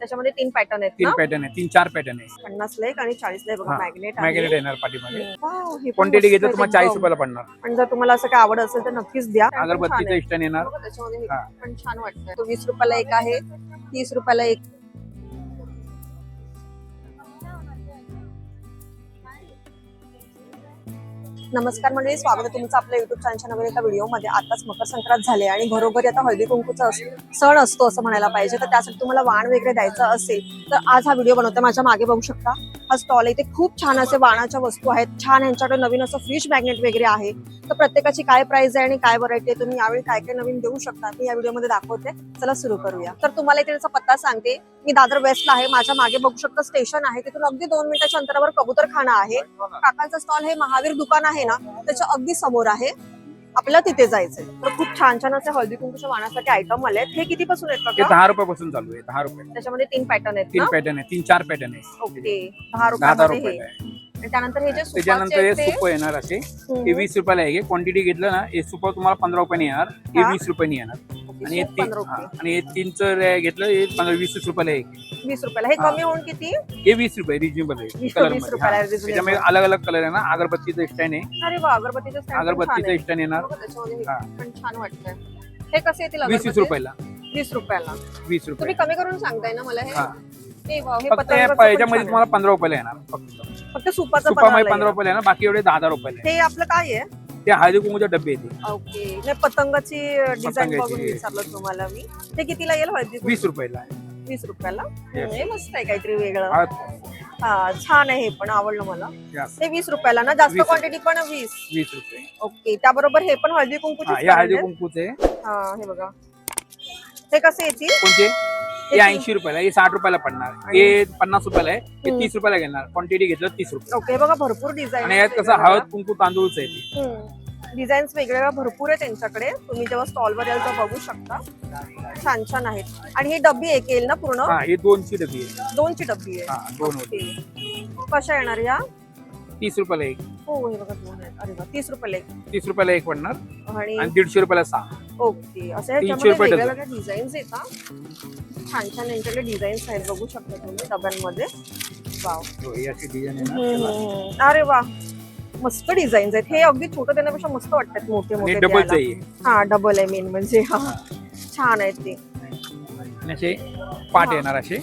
त्याच्यामध्ये 3 पॅटर्न आहेत 3 ना? पॅटर्न आहे, 3-4 पॅटर्न आहे. 50 ला एक आणि 40 ला एक बघा मॅग्नेट आहे. मॅग्नेट येणार पाठीमागे. वाव, हे पण क्वांटिटी मस्त घेतलं आहे तुम्हाला 40 एकदम. रुपयाला पडणार. आणि जर तुम्हाला असं काय आवड असेल तर नक्कीच द्या. पण छान अगरबत्तीचं आहे. स्टँड येणार. बघा त्याच्यामध्ये हे हा. पण छान वाटतंय. तो 20 रुपयाला एक आहे, 30 रुपयाला एक. नमस्कार मंडळी, स्वागत आहे तुमचं आपल्या युट्यूब चॅनलच्या नवीन एका व्हिडिओमध्ये. आताच मकर संक्रांत झाले आणि घरोघरी आता हळदी कुंकूचा सण असतो असं म्हणायला पाहिजे. तर त्यासाठी तुम्हाला वाण वगैरे द्यायचं असेल तर आज हा व्हिडिओ बनवते. माझ्या मागे बघू शकता हा स्टॉल आहे. इथे खूप छान असे वाणाच्या वस्तू आहेत. छान यांच्याकडे नवीन असं फ्रीज मॅग्नेट वगैरे आहे. तर प्रत्येकाची काय प्राइस आहे आणि काय व्हरायटी आहे, तुम्ही यावेळी काय काय नवीन देऊ शकता मी या व्हिडिओमध्ये दाखवते. चला सुरू करूया. तर तुम्हाला इथे त्याचा पत्ता सांगते. मी दादर वेस्टला आहे. माझ्या मागे बघू शकता स्टेशन आहे. तिथून अगदी 2 मिनिटाच्या अंतरावर कबूतरखाना आहे. काकांचा स्टॉल हे महावीर दुकान आहे ना त्याच्या अगदी समोर आहे. आपल्याला तिथे जायचंय. तर खूप छान छान असे हळदी कुंकूच्या वाणासाठी आयटम आले आहेत. हे किती पासून आहेत हे काका? 10 रुपयापासून चालू आहे. 10 रुपये. त्याच्यामध्ये 3 पॅटर्न आहेत 3 ना? पॅटर्न आहे, 3-4 पॅटर्न आहे. ओके, 10 10 रुपयामध्ये रुपयाला हे. आहे. आणि त्यानंतर हे जे त्याच्यानंतर हे सुप येणार असे. हे 20 रुपयाला आहे. क्वांटिटी घेतलं ना हे सुप तुम्हाला 15 रुपयाने येणार. हे 20 रुपयाने येणार. आणि हे 3चं घेतलं हे 15-20 रुपयाला आहे. 20 रुपयाला. हे कमी होऊन किती? हे 20 रुपये रिजनेबल आहे. 20 कलर रुपयाला मध्ये reasonable. त्याच्यामध्ये अलग अलग कलर आहे ना. अगरबत्तीचं स्टँड आहे. अरे वा, अगरबत्तीचं stand पण छान अगरबत्तीचं आहे. स्टँड येणार. बघा त्याच्यामध्ये हे हा. पण छान वाटतंय. हे कसे येतील 20 अगरबत्ती? रुपयाला. 20 रुपयाला. 20 तुम्ही रुपये. कमी करून सांगताय ना मला हे? हा. हे वाव, हे फक्त पतंगाचं पण याच्यामध्ये छान तुम्हाला 15 रुपयाला येणार. फक्त सुपाचं सुपामध्ये पण 15 रुपयाला येणार. बाकी एवढे 10 रुपयाला आहे. हे आपलं काय आहे? ते हळदी कुंकूचे डब्बे येते. ओके, नाही पतंगाची डिझाईन पतंगाची. बघून विचारलं तुम्हाला मी. ते कितीला येईल हळदी कुंकू? 20 रुपयाला आहे. 20 रुपयाला. Yes. हे मस्त आहे काहीतरी वेगळं. हा, हा, छान आहे. हे पण आवडलं मला. yes. हे 20 रुपयाला ना? जास्त 20 क्वांटिटी पण 20. 20 रुपये. ओके, त्याबरोबर हे पण हळदी हा, कुंकूचे हे हळदी कुंकूचे. हा, हे बघा. हे कसे येतील? कोणते? हे 80 रुपयाला. हे 60 रुपयाला पडणार. हे 50 रुपयाला आहे. हे 30 रुपयाला घेणार. क्वांटिटी घेतलं 30 रुपये. ओके, बघा भरपूर डिझाईन. आणि यात कसं हळद कुंकू तांदूळच आहे ते. डिझाईन्स वेगवेगळ्या भरपूर आहे त्यांच्याकडे. तुम्ही जेव्हा स्टॉलवर याल तर बघू शकता. छान छान आहेत. आणि ही डब्बी एक येईल ना पूर्ण? हा, हे 2ची डबी आहे. 2ची डब्बी आहे. हा, 2 होते. ओके. कशा येणार या? 30 रुपयाला एक. हो, हे बघा 2 आहेत. अरे वा, 30 रुपयाला एक. 30 रुपयाला एक पडणार. आणि आणि 150 रुपयाला 6. ओके, असं 300 ह्याच्यामध्ये रुपये डझन. वेगवेगळ्या डिझाईन्स येतात. छान छान यांच्याकडे डिझाईन्स आहेत, बघू शकता तुम्ही डब्यांमध्ये. वाव. हो, ही अशी डिझाईन येणार. अरे वा, मस्त डिझाईन्स आहेत. हे अगदी छोटं देण्यापेक्षा मस्त वाटतात मोठे आणि मोठे डबलच द्यायला. आहे. हा, डबल आहे मेन म्हणजे. हा, छान आहेत ते. आणि असे पाट येणार असे.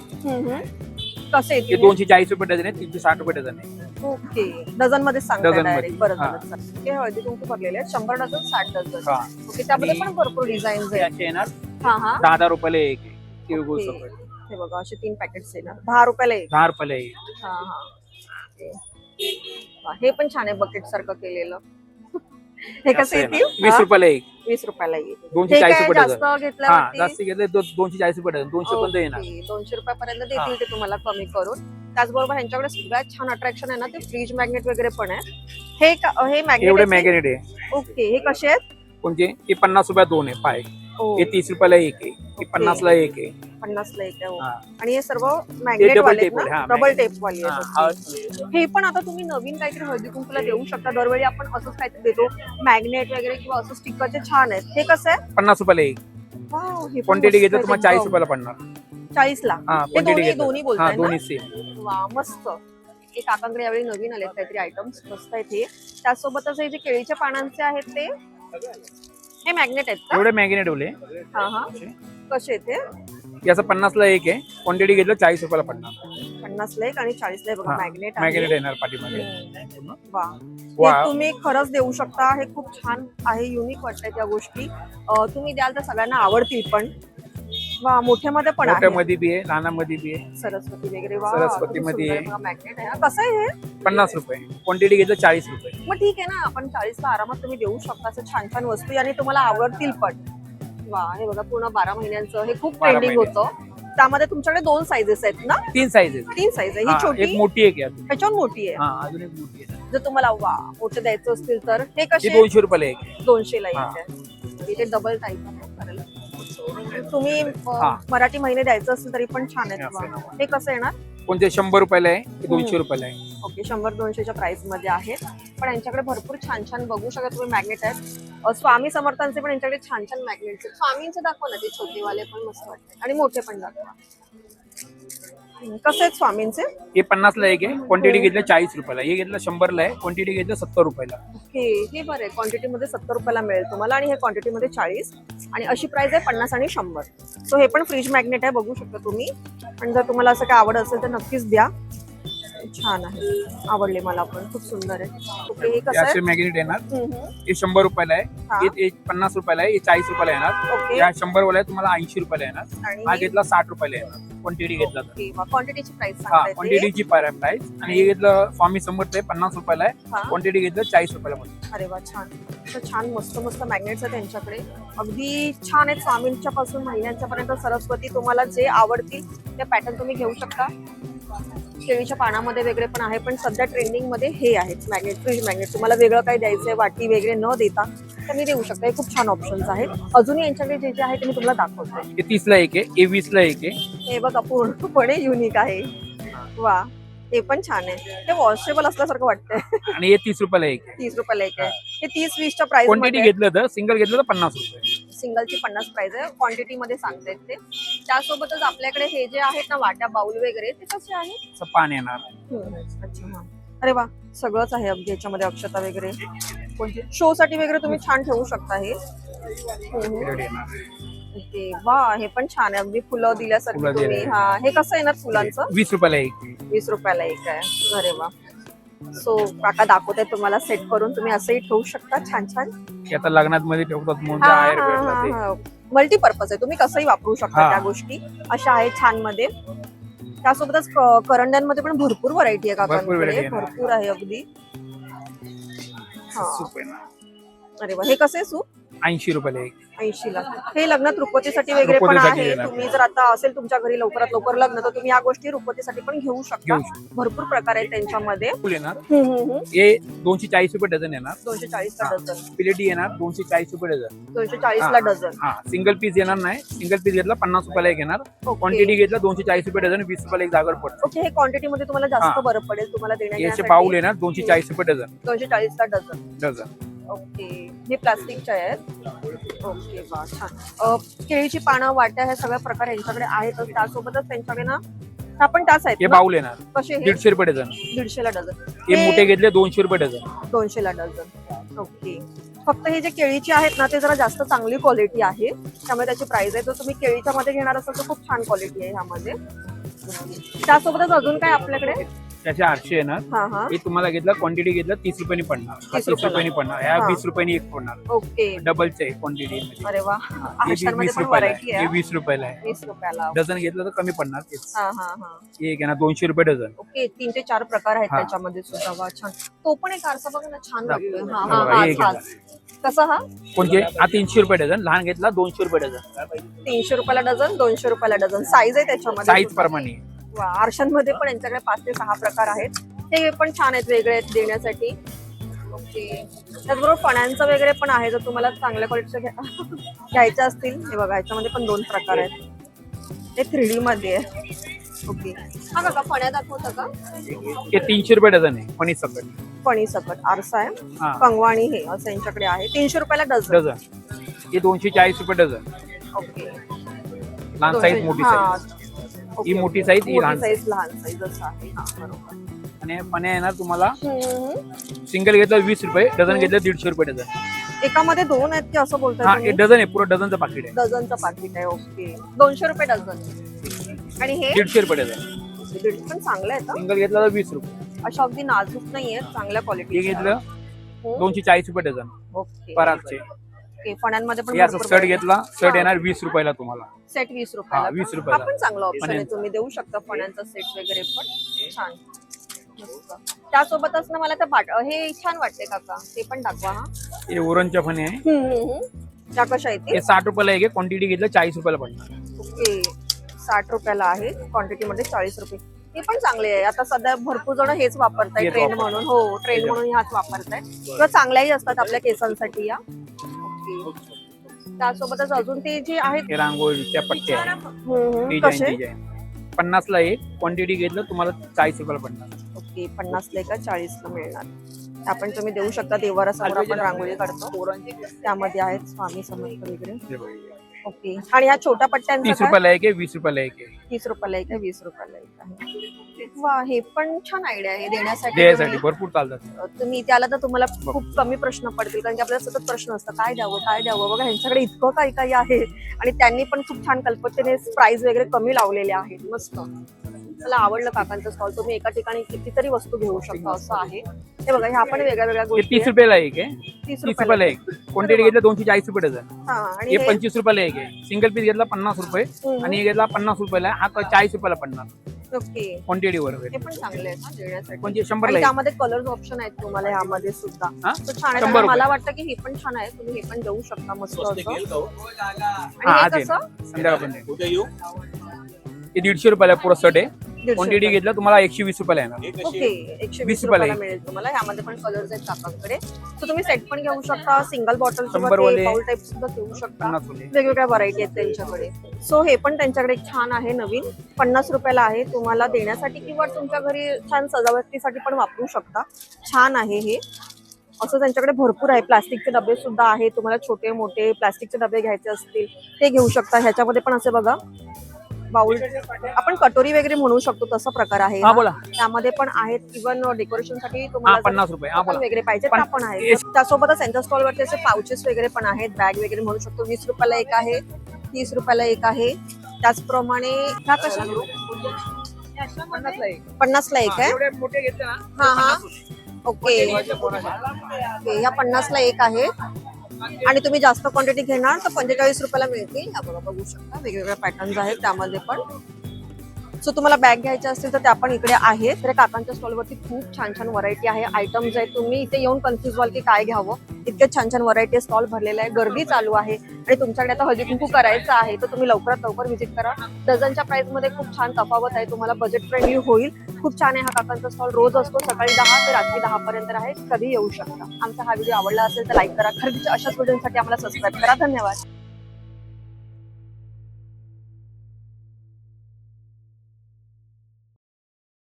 कसे हे येतील? 240 रुपये डझन आहे. 360 रुपये डझन आहे. ओके, डझन मध्ये सांगताय डझनमध्ये. डायरेक्ट. बरं हा. झालं. हे हळदी कुंकू भरलेले आहेत. 100 डझन, 60 डझन. हा. ओके, त्यामध्ये आणि पण भरपूर डिझाईन्स हे आहेत. असे येणार. हा हा. 10 रुपयाला एक आहे. तिळगुळ ओके. सकट. हे बघा, असे 3 पॅकेट्स येणार. 10 रुपयाला एक. 10 रुपयाला एक. हा हा. ओके. वा, हे पण छान आहे बकेट सारखं केलेलं. हे असं कसे येणार. येतील? 20 रुपयाला एक. 20 रुपयाला येईल. 240 हे काय रुपये जास्त डझन. हा, घेतल्यावरती? जास्त घेतले 240 रुपये डझन. 200 पर्यंत येणार. ओके, 200 रुपयापर्यंत हा. देतील ते तुम्हाला कमी करून. त्याचबरोबर ह्यांच्याकडे सगळ्यात छान अट्रॅक्शन आहे ना ते फ्रीज मॅग्नेट वगैरे पण आहे. हे हे एवढे मॅग्नेट. मॅग्नेट आहे. ओके, हे कसे आहेत? कोणते? हे 50 रुपयात 2 आहे पाय. ओ, हे 30 रुपयाला एक आहे. हे 50 ला एक आहे. 50 ला एक आहे. ओ. हा. आणि हे सर्व मॅग्नेट डबल वाले टेप वाले, हा, डबल magnet. टेप वाले हा, आहेत. हे पण आता तुम्ही नवीन काहीतरी हळदी कुंकूला देऊ शकता. दरवेळी आपण असंच काहीतरी देतो मॅग्नेट वगैरे किंवा असं स्टिकरचे छान आहेत. हे कसं आहे? 50 रुपयाला एक. वाव, हे पण क्वांटिटी मस्त घेतलं आहेत तुम्हाला 40 एकदम. रुपयाला पडणार. 40 ला. हा, हे क्वांटिटी दोन्ही घेतलं. हा, बोलताय ना? दोन्ही सेम. वा, मस्त. हे काकांकडे यावेळी नवीन आलेत काहीतरी आयटम्स. मस्त आहेत हे. त्यासोबतच हे जे केळीच्या पानांचे आहेत ते हे मॅग्नेट आहेत का? एवढे मॅग्नेट ओले. हा हा. कसे आहेत ते? याचं 50 ला एक आहे. क्वांटिटी घेतलं 40 रुपयाला पडणार. 50 ला एक आणि 40 ला एक बघा हा, मॅग्नेट मॅग्नेट आहे. येणार पाठीमागे. वा, वा. हे तुम्ही खरंच देऊ शकता. हे खूप छान आहे, युनिक वाटतात त्या गोष्टी. तुम्ही द्याल तर सगळ्यांना आवडतील पण. वा, मोठ्यामध्ये पण आहे. मोठ्यामध्ये बी आहे, लहानामध्ये बी आहे. सरस्वती वगैरे. वा, सरस्वतीमध्ये आहे. मॅग्नेट आहे. हा, कसं आहे हे? 50 रुपये. क्वांटिटी घेतलं 40 रुपये. मग ठीक आहे ना, आपण 40 ला आरामात तुम्ही देऊ शकता. असं छान छान वस्तू आणि तुम्हाला आवडतील पण. वा, हे बघा पूर्ण 12 महिन्यांचं. हे खूप 12 ट्रेंडिंग होतं. त्यामध्ये तुमच्याकडे 2 साईजेस आहेत ना? 3 साईज आहेत. 3 साईज आहे. ही हा, छोटी, एक मोठी एक आहे अजून. ह्याच्यावर मोठी आहे. हा, अजून एक मोठी आहे. जर तुम्हाला वा मोठे द्यायचं असतील तर हे ही कसे? 200 रुपयाला एक आहे. 200 ला हा. एक आहे. इथे डबल टाईप आहे. तुम्ही हा. मराठी महिने द्यायचं असेल तरी पण छान आहेत. असं वा. हे कसं येणार? कोणते 100 रुपयाला आहे, हे 200 रुपयाला आहे. ओके, 100-200च्या प्राइस मध्ये आहेत. पण यांच्याकडे भरपूर छान छान बघू शकता तुम्ही मॅग्नेट आहेत. स्वामी समर्थांचे पण यांच्याकडे छान छान मॅग्नेट्स आहेत. स्वामींचे दाखवा ना, ते छोटेवाले पण मस्त वाटतात आणि मोठे पण दाखवा. कसे आहेत स्वामींचे? हे 50ला एक आहे, क्वांटिटी घेतलं 40 रुपयाला. हे घेतलं 100ला आहे, क्वांटिटी घेतलं 70 रुपयाला. ओके, हे बरं आहे. क्वांटिटी मध्ये 70 रुपयाला मिळेल तुम्हाला आणि हे क्वांटिटी मध्ये 40 आणि अशी प्राइस आहे 50 आणि 100. सो हे पण फ्रीज मॅग्नेट आहे, बघू शकता तुम्ही. आणि जर तुम्हाला असं काय आवड असेल तर नक्कीच द्या. छान आहे, आवडले मला पण, खूप सुंदर आहे. ओके, हे कसं आहे? असे मॅग्नेट येणार. हे 100 रुपयाला आहे, हे 50 रुपयाला आहे, हे 40 रुपयाला येणार. ओके. या 100 वाला आहे तुम्हाला 80 रुपयाला येणार. आणि हा घेतला 60 रुपयाला येणार क्वांटिटी घेतला तर. ओके, क्वांटिटीची प्राइस हा, सांगताय ते. क्वांटिटीची प्राइस. आणि हे घेतलं स्वामी समर्थ आहे 50 रुपयाला आहे, हा. क्वांटिटी घेतलं 40 रुपयाला मध्ये. अरे वा, छान. तर छान मस्त मस्त मॅग्नेट्स आहेत त्यांच्याकडे, अगदी छान आहेत. स्वामींच्या पासून महिन्यांच्या पर्यंत सरस्वती, तुम्हाला जे आवडतील ते पॅटर्न तुम्ही घेऊ शकता. केळीच्या पानामध्ये वगैरे पण आहे, पण सध्या ट्रेंडिंग मध्ये हे आहेत मॅग्नेट, फ्रीज मॅग्नेट. तुम्हाला वेगळं काही द्यायचंय, वाटी वगैरे न देता तर मी देऊ शकता. हे खूप छान ऑप्शन्स आहेत. अजूनही यांच्याकडे जे जे आहे ते मी तुम्हाला दाखवते. हे 30ला एक आहे, हे 20ला एक आहे. हे बघा, पूर्णपणे युनिक आहे. वा, हे पण छान आहे. ते वॉशेबल असल्यासारखं वाटतंय. आणि हे 30 रुपयाला एक आहे. 30 रुपयाला एक आहे. हे 30-20च्या प्राइस क्वांटिटी मध्ये. घेतलं तर सिंगल घेतलं तर 50 रुपये. सिंगलची 50 प्राइस आहे, क्वांटिटी मध्ये सांगतायत ते. त्यासोबतच आपल्याकडे हे जे आहेत ना वाट्या, बाउल वगैरे, ते कसे आहेत? असं पान येणार. अच्छा, हा. अरे वा, सगळंच आहे अगदी याच्यामध्ये. अक्षता वगैरे शो साठी वगैरे तुम्ही छान ठेवू शकता हे. पिरियड येणार. ओके, वा, हे पण छान आहे, अगदी फुलं दिल्यासारखं फुलं तुम्ही. दिले. हा, हे कसं येणार फुलांचं? 20 रुपयाला एक. 20 रुपयाला एक आहे. अरे वा. सो काका दाखवते तुम्हाला सेट करून, तुम्ही असंही ठेवू शकता छान छान. हे आता लग्नात मध्ये ठेवतात म्हणून आयुर्वेदला ते. मल्टीपर्पज आहे, तुम्ही कसंही वापरू शकता हा. त्या गोष्टी. अशा आहेत छान मध्ये. त्यासोबतच करंड्यांमध्ये पण भरपूर व्हरायटी आहे भरपूर काकांकडे, variety आहे. भरपूर आहे अगदी. हा. सूप येणार. अरे वा, हे कसे सूप? 80 रुपयाला एक. 80 ला. हे लग्नात रुखवतीसाठी वगैरे पण रुखवतीसाठी आहे. येणार. तुम्ही जर आता असेल तुमच्या घरी लवकरात लवकर लग्न, तर तुम्ही या गोष्टी रुखवतीसाठी पण घेऊ शकता. घेऊ शकतो. भरपूर प्रकार आहेत त्यांच्यामध्ये. फुल येणार. हे 240 रुपये डझन येणार. 240 ला डझन. प्लेटी येणार 240 रुपये डझन. 240 ला डझन. हा, सिंगल पीस येणार नाही. सिंगल पीस घेतला 50 रुपयाला एक येणार. क्वांटिटी घेतला 240 रुपये डझन, 20 रुपयाला एक जागर पडतो. ओके, हे क्वांटिटी मध्ये तुम्हाला जास्त हा. बरं पडेल तुम्हाला याचे देण्यासाठी. बाउल येणार 240 रुपये डझन. 240 ला डझन. डझन. ओके, हे प्लास्टिकच्या आहेत. ओके, वा, छान. केळीची पानं, वाट्या, हे सगळ्या प्रकार यांच्याकडे आहेतच. त्यासोबतच त्यांच्याकडे ना हा पण त्याच आहेत हे ना? बाउल येणार कसे हे? 150 रुपये डझन. 150 ला डझन. हे मोठे घेतले 200 रुपये डझन. 200 ला डझन. ओके, फक्त हे जे केळीची आहेत ना ते जरा जास्त चांगली क्वालिटी आहे, त्यामुळे त्याची प्राइस आहे. तर तुम्ही केळीच्या मध्ये घेणार असाल तर खूप छान क्वालिटी आहे ह्यामध्ये. त्यासोबतच अजून काय आपल्याकडे? त्याचे 800 येणार. हा हा. हे तुम्हाला घेतला क्वांटिटी घेतला 30 रुपयांनी पडणार. 30 30 रुपयांनी पडणार. ह्या हा. 20 रुपयांनी एक पडणार. ओके, डबलचे आहे क्वांटिटी. अरे वा. हे आरशांमध्ये 20 पण रुपयाला व्हरायटी आहे. हे आहे. 20 रुपयाला आहे. 20 रुपयाला. डझन घेतलं तर कमी पडणार तेच. हा हा हा. हे घेणार 200 रुपये डझन. ओके, 3 ते 4 प्रकार आहेत हा. त्याच्यामध्ये सुद्धा. वा, छान. तो पण एक आरसा बघा ना, छान वाटतोय. हा बघा, हा, हे हाच, हाच. कसा हा? कोणते? हा 300 रुपये डझन. लहान घेतला 200 रुपये डझन. 300 रुपयाला डझन, 200 रुपयाला डझन. साईज आहे त्याच्यामध्ये. साईज प्रमाणे. वा, आरशांमध्ये पण यांच्याकडे 5 ते 6 प्रकार आहेत. ते पण छान आहेत, वेगळे आहेत देण्यासाठी. ओके, त्याचबरोबर फण्यांचं वगैरे पण आहे, जर तुम्हाला चांगल्या क्वालिटीचं घ्यायचं असतील. हे बघा, ह्याच्यामध्ये पण 2 प्रकार आहेत. ते 3D मध्ये आहे. ओके, हा काका फण्या दाखवता का? हे 300 रुपये डझन आहे. फणी सकट. फणी सकट आरसा आहे. हा. कंगवा आणि हे असं यांच्याकडे आहे. 300 रुपयाला डझन. डझन. हे 240 रुपये डझन. ओके, लहान साईज, मोठी साईज. ही मोठी साईज, ही लहान साईज, लहान साईज असं आहे. हा, बरोबर. आणि फण्या येणार तुम्हाला हम्म. सिंगल घेतलं 20 रुपये, डझन घेतलं 150 रुपये डझन. एकामध्ये 2 आहेत की असं हा, बोलताय हे तुम्ही? डझन आहे. पुरं डझनचं पाकिट आहे. डझनचं पाकिट आहे. ओके, 200 रुपये डझन. आणि हे 150 रुपये डझन. पण चांगलं आहे. सिंगल घेतलं तर 20 रुपये. अशा अगदी नाजूक नाहीये, चांगल्या हे क्वालिटी. घेतलं 240 रुपये डझन. ओके, परागचे. ओके, फण्यांमध्ये पण हे असं भरपूर सेट घेतला, सेट हा. येणार 20 रुपयाला तुम्हाला. सेट 20 रुपयाला. हा, 20 का? रुपयाला. हा पण चांगला ऑप्शन आहे, फण्यांचं. तुम्ही देऊ शकता फण्यांचा सेट वगैरे पण. छान. मस्त. त्यासोबतच ना मला त्या हे छान वाटते काका, ते पण दाखवा. हा, हे ओरणच्या फणे आहे. त्या कशा आहेत हे ते? 60 रुपयाला एक आहे. क्वांटिटी घेतलं 40 रुपयाला पडणार. ओके, 60 रुपयाला आहे, क्वांटिटी मध्ये 40 रुपये. हे पण चांगले आहे. आता सध्या भरपूर जण हेच वापरताय हेच ट्रेंड वापरताय. म्हणून. हो, ट्रेंड म्हणून ह्याच वापरताय. किंवा चांगल्याही असतात आपल्या केसांसाठी या. ओके, त्यासोबतच अजून ते जे आहेत हे रांगोळीच्या पट्ट्या आहे. डिझाईन कसे? डिझाईन 50 ला एक. क्वांटिटी घेतलं तुम्हाला 40 रुपयाला पडणार. ओके, 50 ला का 40 ला मिळणार. आपण तुम्ही देऊ शकता. देवारासमोर आपण रांगोळी काढतो, त्यामध्ये आहेत स्वामी समर्थ वगैरे. हे बघा. ओके. आणि ह्या छोट्या पट्ट्यांचं 30 काय? रुपयाला एक आहे, 20 रुपयाला एक आहे. 30 रुपयाला एक आहे, 20 रुपयाला एक आहे. वा, हे पण छान आयडिया आहे देण्यासाठी. द्यायसाठी भरपूर चालतात. तुम्ही त्याला तर तुम्हाला खूप कमी प्रश्न पडतील, कारण की आपल्याला सतत प्रश्न असतात काय द्यावं काय द्यावं. बघा ह्यांच्याकडे इतकं काही काही आहे आणि त्यांनी पण खूप छान कल्पनेने प्राइस वगैरे कमी लावलेले आहेत. मस्त, मला आवडलं काकांचं स्टॉल. तुम्ही एका ठिकाणी कितीतरी वस्तू घेऊ शकता असं आहे. हे बघा, ह्या पण वेगळ्या वेगळ्या हे गोष्टी 30 रुपयाला एक आहे, 30 30 रुपयाला एक. क्वांटिटी घेतलं 240 रुपये डझन. हा. आणि हे 25 रुपयाला एक आहे. सिंगल पीस घेतला 50 रुपये आणि हे घेतला 50 रुपयाला. हा 40 रुपयाला पडणार ओके. क्वांटिटी वर. हे पण चांगले आहेत ना देण्यासाठी. म्हणजे आणि 100 ला त्यामध्ये कलर्स ऑप्शन आहेत तुम्हाला ह्यामध्ये सुद्धा. हा? तर छान आहे. 100 तर रुपये. मला वाटतं की हे पण छान आहे, तुम्ही हे पण देऊ शकता मस्त असं. हा, आणि आज हे आहे. कसं? संध्याकाळपर्यंत हे 150 रुपयाला पूर्ण सेट आहे. 150 क्वांटिटी रुपये. घेतला तुम्हाला 120 रुपयाला येणार. ओके. 120 रुपयाला मिळेल तुम्हाला. ह्यामध्ये पण कलर्स आहेत काकांकडे. तर तुम्ही सेट पण घेऊ शकता, सिंगल बॉटल 100 वाले. बाउल टाइप सुद्धा घेऊ शकता. 50 रुपये. वेगवेगळ्या व्हरायटी आहेत त्यांच्याकडे. सो हे पण त्यांच्याकडे एक छान आहे नवीन, 50 रुपयाला आहे. तुम्हाला देण्यासाठी किंवा तुमच्या घरी छान सजावटीसाठी पण वापरू शकता. छान आहे हे. असं त्यांच्याकडे भरपूर आहे. प्लास्टिकचे डबे सुद्धा आहेत. तुम्हाला छोटे मोठे प्लास्टिकचे डबे घ्यायचे असतील ते घेऊ शकता. ह्याच्यामध्ये पण असे बघा बाउल, आपण कटोरी वगैरे म्हणू शकतो तसा प्रकार आहे. हा, बोला. त्यामध्ये पण आहेत. इव्हन डेकोरेशन साठी हा, तुम्हाला 50 रुपये. हा, बोला. वगैरे पाहिजे पण- त्या पण आहे. त्यासोबतच त्यांच्या स्टॉल वरती असे पाउचेस वगैरे पण आहेत, बॅग वगैरे म्हणू शकतो. 20 रुपयाला एक आहे, 30 रुपयाला एक आहे. त्याचप्रमाणे ह्या कशा 50 ला एक आहे. एवढे मोठे घेतले ना. हा हा. ओके. ह्या 50 ला एक आहे. आणि तुम्ही जास्त क्वांटिटी घेणार तर 45 रुपयाला मिळतील. ह्या बघा, बघू शकता वेगवेगळ्या पॅटर्न्स आहेत त्यामध्ये पण. सो तुम्हाला बॅग घ्यायच्या असतील तर त्या पण इकडे आहेत. तर काकांच्या स्टॉलवरती खूप छान छान व्हरायटी आहे, आयटम्स आहेत. तुम्ही इथे येऊन कन्फ्युज व्हाल की काय घ्यावं. इतके छान छान व्हरायटी स्टॉल भरलेला आहे, गर्दी चालू आहे. आणि तुमच्याकडे आता हळदी कुंकू करायचं आहे तर तुम्ही लवकरात लवकर व्हिजिट करा. डझनच्या प्राइस मध्ये खूप छान तफावत आहे, तुम्हाला बजेट फ्रेंडली होईल. खूप छान आहे हा काकांचा स्टॉल. रोज असतो सकाळी 10 ते रात्री 10 पर्यंत आहे. कधी येऊ शकता. आमचा हा व्हिडिओ आवडला असेल तर लाईक करा. खरेदीच्या अशाच व्हिडिओसाठी आम्हाला सबस्क्राईब करा. धन्यवाद.